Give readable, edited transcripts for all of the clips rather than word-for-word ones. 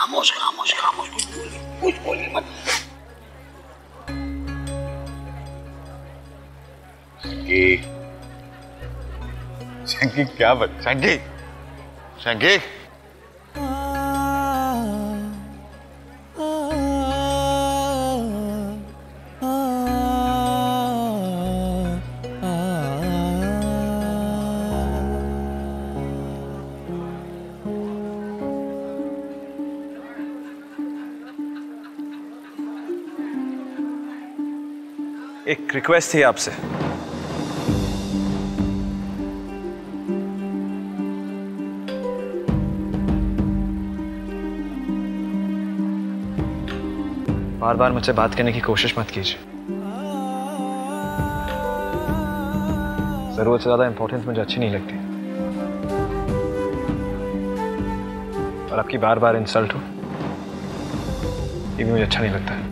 खामोश खामोश खामोश, कुछ बोलिए मत। शंकी क्या बात? शंकी शंकी एक रिक्वेस्ट थी आपसे। बार बार मुझसे बात करने की कोशिश मत कीजिए। जरूरत से ज्यादा इंपॉर्टेंस मुझे अच्छी नहीं लगती, और आपकी बार बार इंसल्ट हो ये भी मुझे अच्छा नहीं लगता है।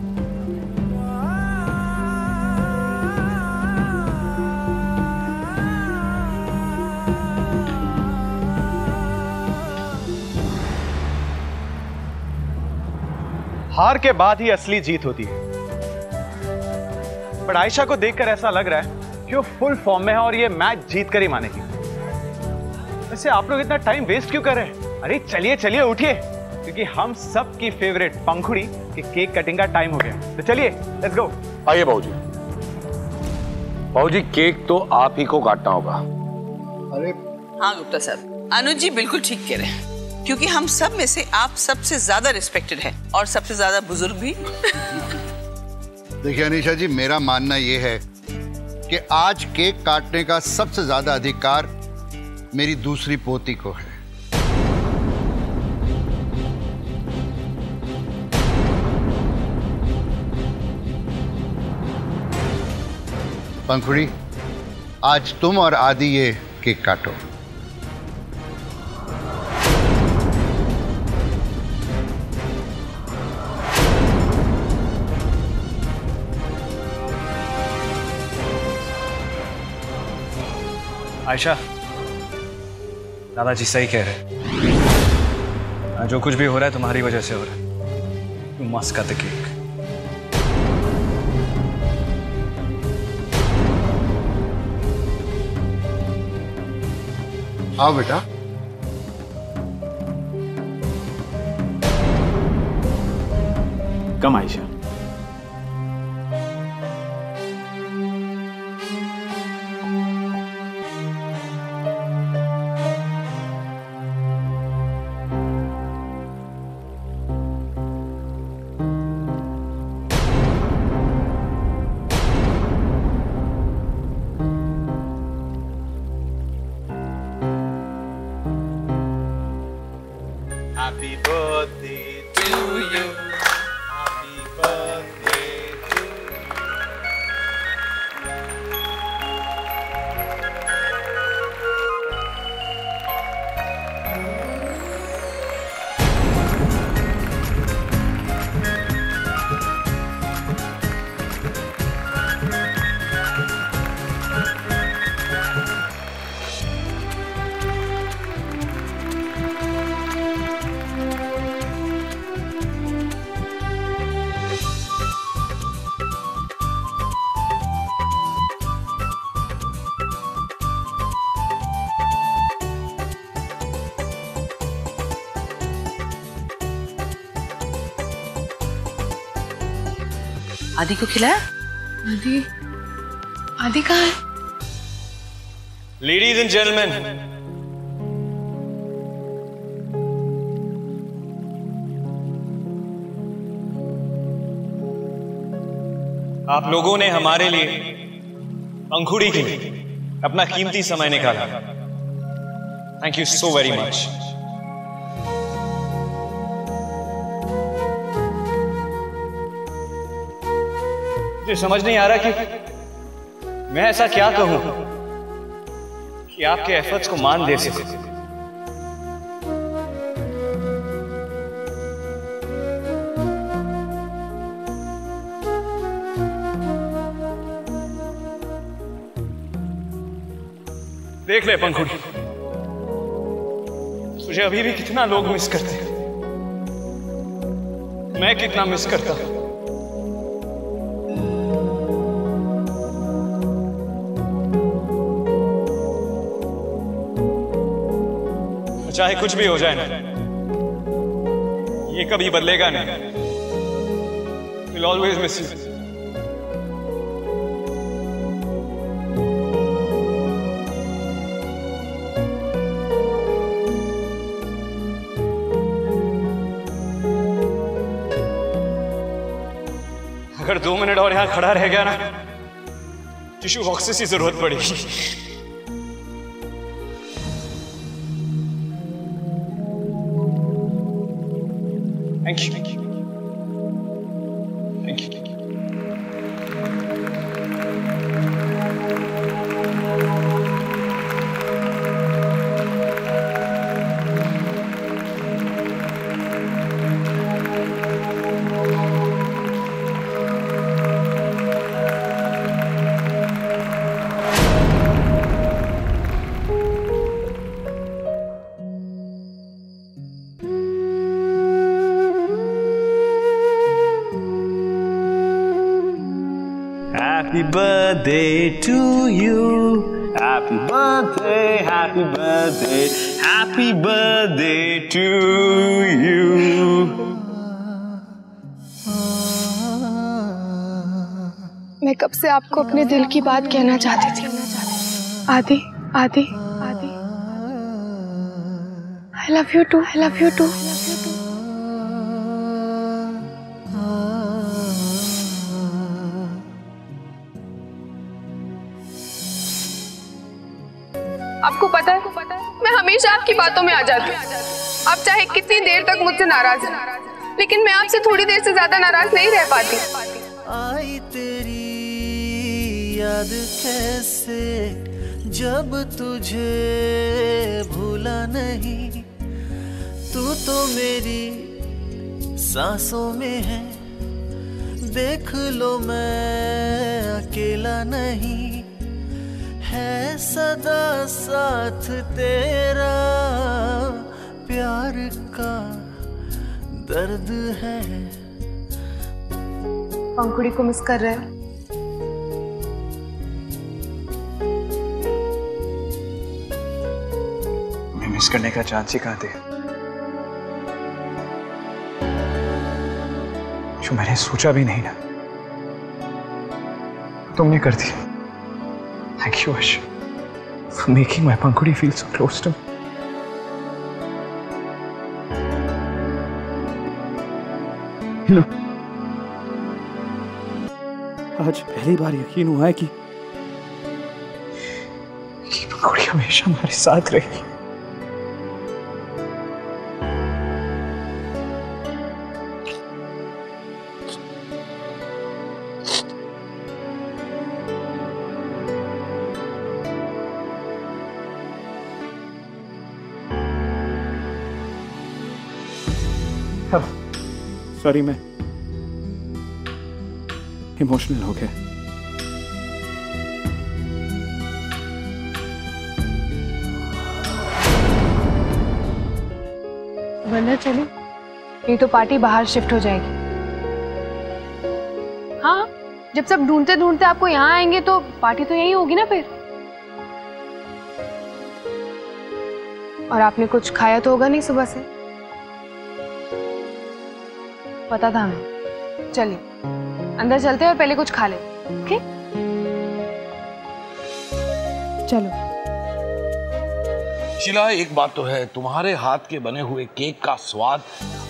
हार के बाद ही असली जीत होती है, पर आयशा को देखकर ऐसा लग रहा है कि वो फुल फॉर्म में है और ये मैच जीत कर ही मानेगी। वैसे आप लोग इतना टाइम वेस्ट क्यों कर रहे हैं? अरे चलिए चलिए उठिए, क्योंकि हम सब की फेवरेट पंखुड़ी के केक कटिंग का टाइम हो गया। तो चलिए लेट्स गो। आइए बाबूजी। बाबूजी केक तो आप ही को काटना होगा। अरे हाँ गुप्ता साहब, अनुज जी बिल्कुल ठीक कह रहे हैं, क्योंकि हम सब में से आप सबसे ज्यादा रिस्पेक्टेड है और सबसे ज्यादा बुजुर्ग भी। देखिए अनीशा जी, मेरा मानना यह है कि आज केक काटने का सबसे ज्यादा अधिकार मेरी दूसरी पोती को है। पंखुड़ी, आज तुम और आदि ये केक काटो। आयशा, दादाजी सही कह रहे हैं। जो कुछ भी हो रहा है तुम्हारी वजह से हो रहा है। You must cut the cake. आओ बेटा। कम Ayesha. Happy birthday to you. Happy birthday to आदि को खिलाया? आदि आदि कहाँ है? Ladies and gentlemen, आप लोगों ने हमारे लिए पंखुड़ी के लिए अपना कीमती समय निकाला। Thank you so very much. मुझे समझ नहीं आ रहा कि मैं ऐसा क्या कहूं कि आपके एफर्ट्स को मान दे सके। देख ले पंखुड़ी, मुझे अभी भी कितना लोग मिस करते हैं। मैं कितना मिस करता हूं। चाहे कुछ भी हो जाए ना, ये कभी बदलेगा नहीं। We'll always miss you. अगर 2 मिनट और यहां खड़ा रह गया ना, टिश्यू बॉक्सेस की जरूरत पड़ेगी। Thank you. Thank you. Thank you. Happy birthday to you. Happy birthday, happy birthday, happy birthday to you. मैं कब से आपको अपने दिल की बात कहना चाहती थी। आदि, आदि, आदि, I love you too, I love you too. आपको पता है मैं हमेशा आपकी बातों में आ जाती हूँ। आप चाहे कितनी देर तक मुझसे नाराज हैं, लेकिन मैं आपसे थोड़ी देर से ज्यादा नाराज नहीं रह पाती। आई तेरी याद कैसे जब तुझे भूला नहीं, तू तो मेरी सांसों में है, देख लो मैं अकेला नहीं, है सदा साथ तेरा, प्यार का दर्द है। पंखुड़ी को मिस कर रहे हो? मैं मिस करने का चांस ही कहाँ थे जो मैंने सोचा भी नहीं ना, तुमने कर दी। Thank you, Ash, for making my Pankudi feel so close to me. Look, आज पहली बार यकीन हुआ है कि Pankudi हमेशा हमारे साथ रहेगी। सॉरी, मैं इमोशनल हो गया। वरना चलो, नहीं तो पार्टी बाहर शिफ्ट हो जाएगी। हाँ, जब सब ढूंढते ढूंढते आपको यहाँ आएंगे तो पार्टी तो यहीं होगी ना फिर। और आपने कुछ खाया तो होगा नहीं सुबह से? पता था हमें। चलिए अंदर चलते हैं और पहले कुछ खा ले। ओके, चलो। शीला, एक बात तो है, तुम्हारे हाथ के बने हुए केक का स्वाद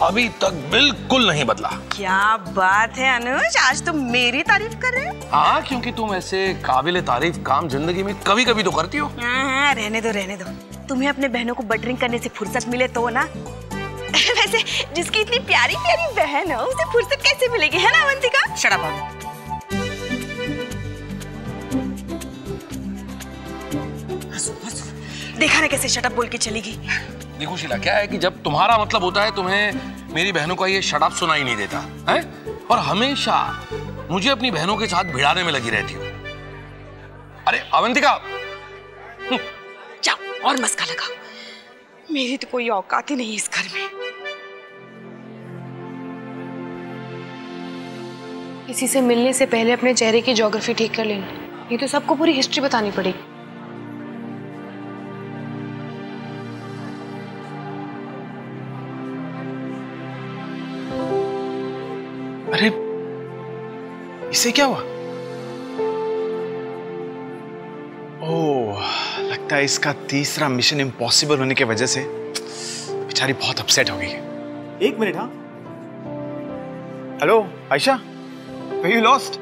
अभी तक बिल्कुल नहीं बदला। क्या बात है अनुज, आज तुम मेरी तारीफ कर रहे हो? हाँ, क्योंकि तुम ऐसे काबिले तारीफ काम जिंदगी में कभी कभी तो करती हो। हाँ, रहने दो रहने दो। तुम्हें अपने बहनों को बटरिंग करने से फुर्सत मिले तो ना। वैसे जिसकी इतनी प्यारी प्यारी बहन हो उसे फुर्सत कैसे मिलेगी, है ना अवंतिका? Shut up. देखा ना कैसे शट अप बोल के चली गई। देखो शीला, क्या है कि जब तुम्हारा मतलब होता है तुम्हें मेरी बहनों का ये शट अप सुनाई नहीं देता है, और हमेशा मुझे अपनी बहनों के साथ भिड़ाने में लगी रहती हो। अरे अवंतिका, जाओ और मस्का लगाओ, मेरी तो कोई औकात ही नहीं इस घर में। किसी से मिलने से पहले अपने चेहरे की ज्योग्राफी ठीक कर लेना, नहीं तो सबको पूरी हिस्ट्री बतानी पड़ेगी। अरे इसे क्या हुआ? ओह, लगता है इसका तीसरा मिशन इम्पॉसिबल होने की वजह से बेचारी बहुत अपसेट हो गई है। एक मिनट। हाँ, हेलो आयशा, यू लॉस्ट?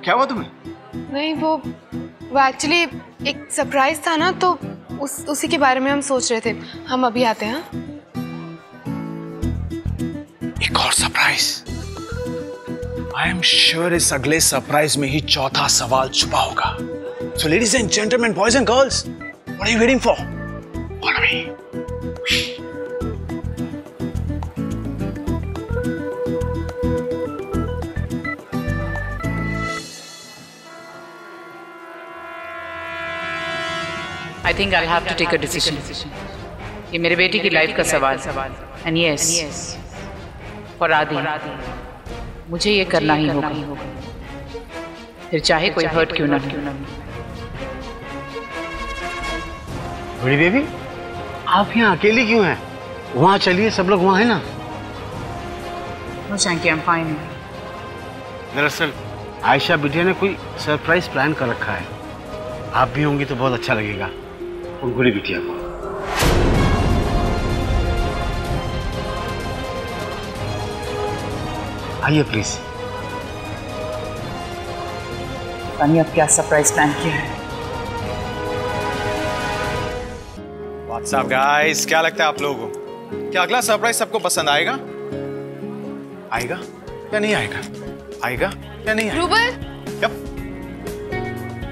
क्या हुआ तुम्हें? नहीं, वो एक्चुअली एक सरप्राइज था ना, तो उसी के बारे में हम सोच रहे थे। हम अभी आते हैं। एक और सरप्राइज? आई एम श्योर इस अगले सरप्राइज में ही चौथा सवाल छुपा होगा। So ladies and gentlemen, boys and girls, what are you waiting for? Follow me. I think I'll have to take a decision. ये मेरे बेटी की लाइफ का सवाल। And yes, for आदि मुझे ये करना ही होगा, फिर चाहे कोई हर्ट क्यों ना हो। बड़ी बेबी, आप यहाँ अकेली क्यों हैं? वहाँ चलिए, सब लोग वहाँ हैं ना। No, thank you, I'm fine. दरअसल आयशा बिटिया ने कोई सरप्राइज प्लान कर रखा है। आप भी होंगी तो बहुत अच्छा लगेगा पंखुड़ी बिटिया को। आइए प्लीज। अब क्या सरप्राइज प्लान किया है? What's up guys? क्या लगता है आप लोगों को? क्या अगला सरप्राइज सबको पसंद आएगा? आएगा या नहीं आएगा? आएगा या नहीं आएगा? रूबल,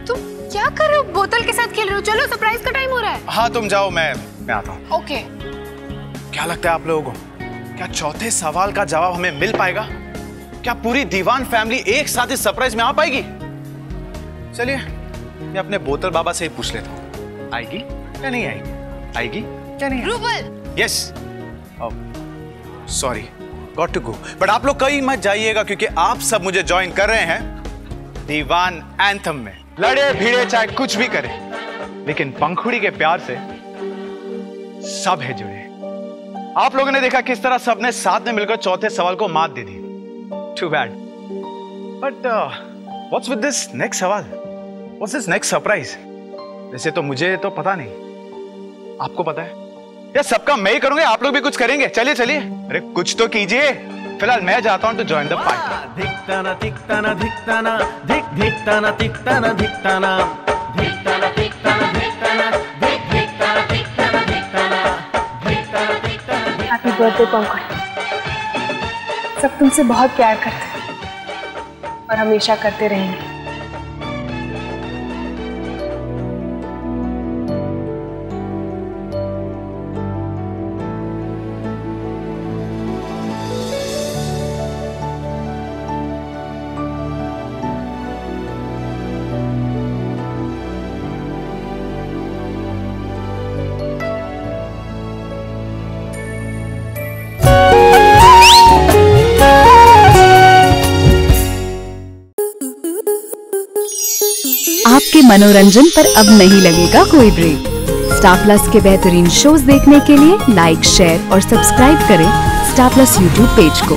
तुम क्या कर रहे हो? बोतल के साथ खेल रहे हो? चलो, सरप्राइज का टाइम हो रहा है। हाँ, तुम जाओ, मैं आता हूँ। ओके। क्या लगता है आप लोगों को? क्या चौथे सवाल का जवाब हमें मिल पाएगा? क्या पूरी दीवान फैमिली एक साथ इस सरप्राइज में आ पाएगी? चलिए, मैं अपने बोतल बाबा से ही पूछ लेता हूँ, आएगी या नहीं आएगी? आएगी क्या नहीं? Rubal. Yes. Sorry, got to go. But आप लोग कहीं मत जाइएगा, क्योंकि आप सब मुझे ज्वाइन कर रहे हैं दीवान एंथम में। लड़े भिड़े चाहे कुछ भी करें, लेकिन पंखुड़ी के प्यार से सब है जुड़े। आप लोगों ने देखा किस तरह सबने साथ में मिलकर चौथे सवाल को मात दे दी। Too bad. But what's with this next सवाल? What's this next surprise? वैसे तो मुझे तो पता नहीं, आपको पता है? या सबका मैं ही करूंगा, आप लोग भी कुछ करेंगे? चलिए चलिए, अरे कुछ तो कीजिए। फिलहाल मैं जाता हूं टू जॉइन द पार्टी। धिक्ताना धिक्ताना धिक्ताना धिक धिक्ताना धिक्ताना धिक्ताना धिक्ताना धिक्ताना धिक्ताना धिक धिक्ताना धिक्ताना धिक्ताना धिक्ताना धिक्ताना। Happy birthday Pankhuri. सब तुमसे बहुत प्यार करते हैं और हमेशा करते रहेंगे। आपके मनोरंजन पर अब नहीं लगेगा कोई ब्रेक। स्टार प्लस के बेहतरीन शोज देखने के लिए लाइक, शेयर और सब्सक्राइब करें स्टार प्लस यूट्यूब पेज को।